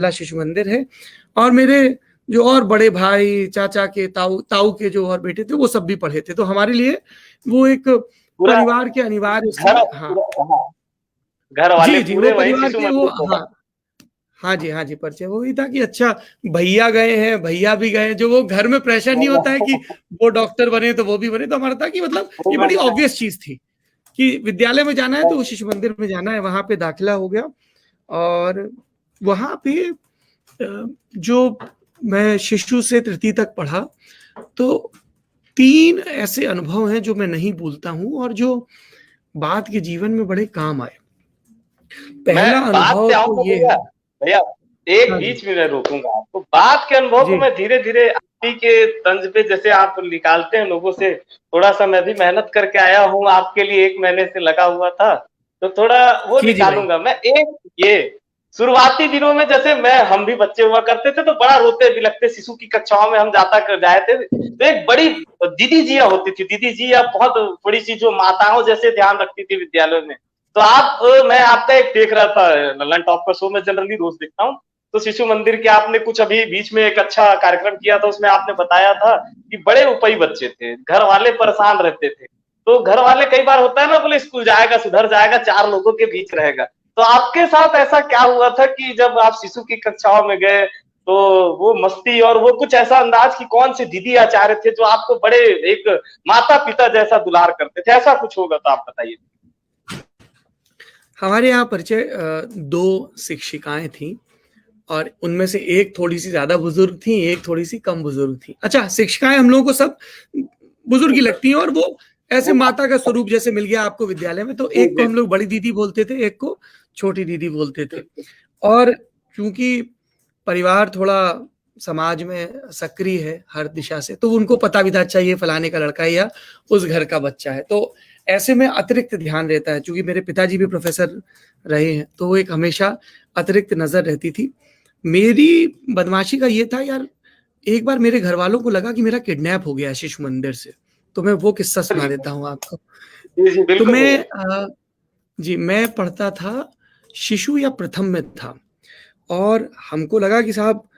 शिशु मंदिर है। और मेरे जो और बड़े भाई, चाचा के, ताऊ के जो और बेटे थे, वो सब भी पढ़े थे। तो हमारे लिए वो एक पूरा परिवार के अनिवार्य घर हाँ हाँ, घर वाले जी जी, वो पूरे वही परिवार शिशु के वो मंदिर को। हाँ हाँ जी, परिचय वो ही था कि अच्छा भैया गए हैं, भैया भी गए हैं, जो वो घर में प्रेशर नहीं होता है कि वो डॉक्टर बने तो वो भी बने। तो हमारा था कि मतलब ये बड़ी ऑब्वियस चीज थी कि विद्यालय में जाना है तो शिशु मंदिर में जाना है। वहां पे दाखिला हो गया और वहां पे जो मैं शिशु से तृतीय तक पढ़ा, तो 3 ऐसे अनुभव हैं जो मैं नहीं भूलता हूँ और जो बाद के जीवन में बड़े काम आए। मैं पहला बात अनुभव पे तो आऊंगा ये भैया। है। भैया एक हाँ जी, बीच में मैं रोकूंगा आपको, बात के अनुभव को जी, मैं धीरे धीरे आप ही के तंज पे जैसे आप निकालते हैं लोगों से, थोड़ा सा मैं भी मेहनत करके आया हूँ, आपके लिए 1 महीने से लगा हुआ था, तो थोड़ा वो जी, जी भाई। निकालूंगा मैं। एक ये शुरुआती दिनों में जैसे हम भी बच्चे हुआ करते थे तो बड़ा रोते भी लगते, शिशु की कक्षाओं में हम जाता कर जाए थे, तो एक बड़ी दीदी जिया होती थी, दीदी जी या बहुत बड़ी सी जो माताओं जैसे ध्यान रखती थी विद्यालय में। तो मैं आपका एक देख रहा था ललन टॉप का शो, मैं जनरली रोज देखता हूँ, तो शिशु मंदिर के आपने कुछ अभी बीच में एक अच्छा कार्यक्रम किया था, उसमें आपने बताया था कि बड़े उपई बच्चे थे, घर वाले परेशान रहते थे, तो घर वाले कई बार होता है ना, बोले स्कूल जाएगा सुधर जाएगा, 4 लोगों के बीच रहेगा। तो आपके साथ ऐसा क्या हुआ था कि जब आप शिशु की कक्षाओं में गए तो वो मस्ती और वो कुछ ऐसा अंदाज कि कौन से दीदी आचार्य थे जो आपको बड़े एक माता पिता जैसा दुलार करते थे, ऐसा कुछ होगा तो आप बताइए। हमारे यहाँ परिचय 2 शिक्षिकाएं थीं और उनमें से एक थोड़ी-सी ज़्यादा बुजुर्ग थी, एक थोड़ी-सी कम बुजुर्ग थी। अच्छा, शिक्षिकाएं हम लोगों को सब बुजुर्ग ही लगती हैं और वो ऐसे माता का स्वरूप जैसे मिल गया आपको विद्यालय में, तो जी एक को जी हम लोग बड़ी दीदी बोलते थे, एक को छोटी दीदी बोलते थे। और चूंकि परिवार थोड़ा समाज में सक्रिय है हर दिशा से, तो उनको पता भी था अच्छा ये फलाने का लड़का है या उस घर का बच्चा है। तो ऐसे में अतिरिक्त ध्यान रहता है, चूंकि मेरे पिताजी भी प्रोफेसर रहे हैं, तो वो एक हमेशा अतिरिक्त नजर रहती थी। मेरी बदमाशी का ये था यार, एक बार मेरे घर वालों को लगा कि मेरा किडनैप हो गया है शिशु मंदिर से। तो मैं वो किस्सा सुना देता हूँ आपको। जी जी तो बिल्कुल भैया। जी, मैं पढ़ता था, शिशु या प्रथम में था और हमको लगा कि साहब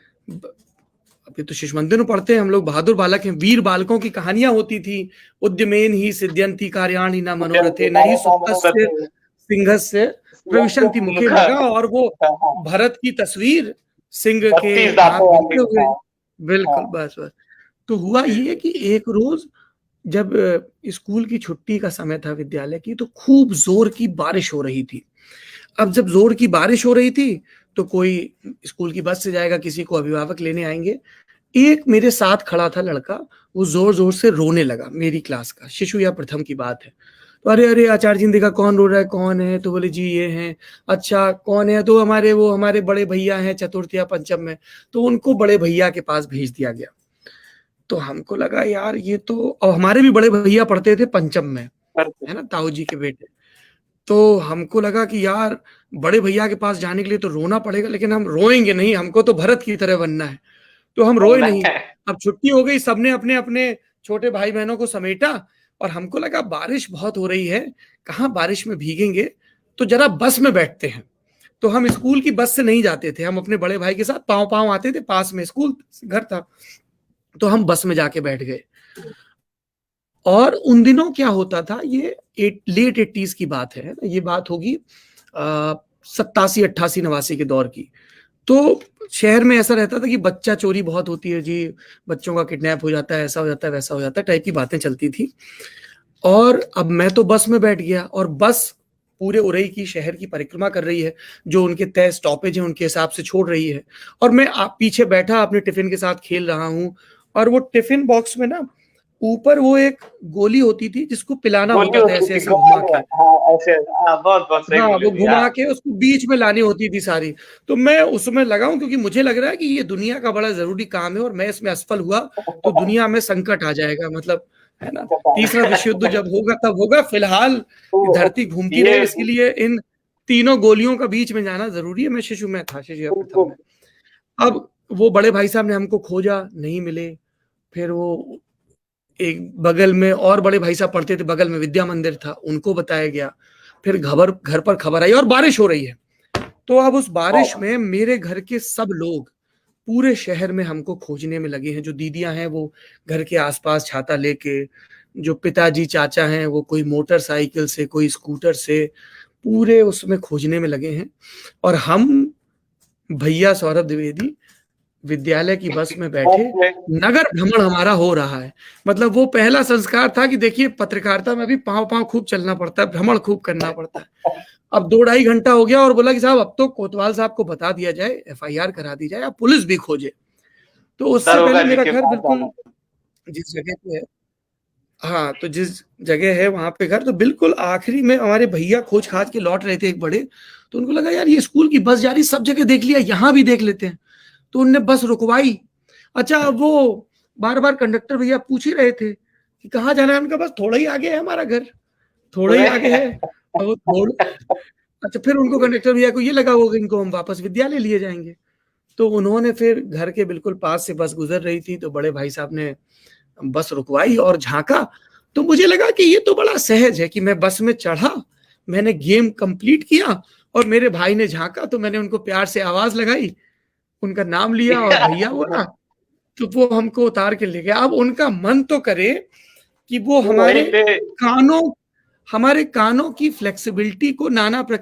अभी तो शिशु मंदिर में पढ़ते हैं हम लोग, बहादुर बालक हैं, वीर बालकों की कहानियां होती थी। उद्यमेन ही सिद्ध्यंति कार्याणि न मनोरथे, न ही सुप्तस्य सिंहस्य प्रविशन्ति मुखे मुख मृगा। और वो भरत की तस्वीर सिंह के 32 हाथ दांतों बनते वाली। हुए। हाँ बिल्कुल, हाँ बस बस। तो हुआ ये कि एक रोज जब स्कूल की छुट्टी का समय था विद्यालय की, तो खूब जोर की बारिश हो रही थी। अब जब जोर की बारिश हो रही थी तो कोई स्कूल की बस से जाएगा, किसी को अभिभावक लेने आएंगे। एक मेरे साथ खड़ा था लड़का, वो जोर जोर से रोने लगा, मेरी क्लास का, शिशु या प्रथम की बात है। तो अरे अरे आचार्य जी ने देखा कौन रो रहा है, कौन है? तो बोले जी ये हैं। अच्छा कौन है? तो हमारे बड़े भैया हैं चतुर्थ या पंचम में। तो उनको बड़े भैया के पास भेज दिया गया। तो हमको लगा यार ये तो, और हमारे भी बड़े भैया पढ़ते थे पंचम में, है ना, ताऊ जी के बेटे। तो हमको लगा कि यार बड़े भैया के पास जाने के लिए तो रोना पड़ेगा, लेकिन हम रोएंगे नहीं, हमको तो भरत की तरह बनना है। तो हम रोए नहीं। नहीं। अब छुट्टी हो गई, सबने अपने अपने छोटे भाई बहनों को समेटा और हमको लगा बारिश बहुत हो रही है, कहाँ बारिश में भीगेंगे, तो जरा बस में बैठते हैं। तो हम स्कूल की बस से नहीं जाते थे, हम अपने बड़े भाई के साथ पाँव पाँव आते थे, पास में स्कूल घर था। तो हम बस में जाके बैठ गए। और उन दिनों क्या होता था, ये लेट 80s की बात है, ये बात होगी 87 88 89 के दौर की। तो शहर में ऐसा रहता था कि बच्चा चोरी बहुत होती है जी, बच्चों का किडनैप हो जाता है, ऐसा हो जाता है, वैसा हो जाता है, टाइप की बातें चलती थी। और अब मैं तो बस में बैठ गया और बस पूरे उरई की शहर की परिक्रमा कर रही है, जो उनके तय स्टॉपेज है उनके हिसाब से छोड़ रही है। और मैं पीछे बैठा अपने टिफिन के साथ खेल रहा हूँ। और वो टिफिन बॉक्स में ना ऊपर वो एक गोली होती थी जिसको पिलाना गोली होता था होती ऐसे थी ऐसे घुमा गोली। के। हाँ ऐसे, हाँ बहुत बहुत सही हाँ, बोले वो भैया। घुमा के उसको बीच में लानी होती थी सारी। तो मैं उसमें लगा हूं क्योंकि मुझे लग रहा है कि ये दुनिया का बड़ा जरूरी काम है और मैं इसमें असफल हुआ तो दुनिया में संकट आ जाएगा, मतलब, है ना। तीसरा विश्व युद्ध जब होगा तब होगा, फिलहाल तो धरती घूमती ये रहे इसके लिए इन तीनों गोलियों का बीच में जाना जरूरी है। मैं शिशु में था, शिशु या प्रथम बिल्कुल। में। अब वो बड़े भाई साहब ने हमको खोजा, नहीं मिले। फिर वो एक बगल में और बड़े भाई साहब पढ़ते थे, बगल में विद्या मंदिर था, उनको बताया गया। फिर घर पर खबर आई और बारिश हो रही है। तो अब उस बारिश में मेरे घर के सब लोग पूरे शहर में हमको खोजने में लगे हैं। जो दीदियां हैं वो घर के आसपास छाता लेके, जो पिताजी चाचा हैं वो कोई मोटरसाइकिल से, कोई स्कूटर से, पूरे उसमें खोजने में लगे हैं। और हम भैया सौरभ द्विवेदी विद्यालय की बस में बैठे, नगर भ्रमण हमारा हो रहा है। मतलब वो पहला संस्कार था कि देखिए पत्रकारिता में भी पांव पांव खूब चलना पड़ता है, भ्रमण खूब करना पड़ता है। अब 2-2.5 घंटा हो गया और बोला कि साहब अब तो कोतवाल साहब को बता दिया जाए, एफआईआर करा दी जाए, अब पुलिस भी खोजे। तो उससे पहले मेरा घर बिल्कुल जिस जगह पे है, हाँ, तो जिस जगह है वहां पे घर, तो बिल्कुल आखिरी में हमारे भैया खोज खाज के लौट रहे थे एक बड़े, तो उनको लगा यार ये स्कूल की बस जा रही, सब जगह देख लिया, यहाँ भी देख लेते हैं। तो उनने बस रुकवाई। अच्छा, वो बार बार कंडक्टर भैया पूछ ही रहे थे कि कहाँ जाना है। उनका बस थोड़ा ही आगे है हमारा घर, थोड़ा ही आगे है। और वो थोड़ा, अच्छा, फिर उनको कंडक्टर भैया को ये लगा होगा इनको हम वापस विद्यालय लिए जाएंगे। तो उन्होंने फिर घर के बिल्कुल पास से बस गुजर रही थी, तो बड़े भाई साहब ने बस रुकवाई और झांका। तो मुझे लगा कि ये तो बड़ा सहज है कि मैं बस में चढ़ा, मैंने गेम कंप्लीट किया और मेरे भाई ने झांका, तो मैंने उनको प्यार से आवाज लगाई, उनका नाम लिया और भैया बोला, तो वो हमको उतार के ले गया। अब उनका मन तो करे कि वो हमारे कानों की फ्लेक्सिबिलिटी को नाना प्रकार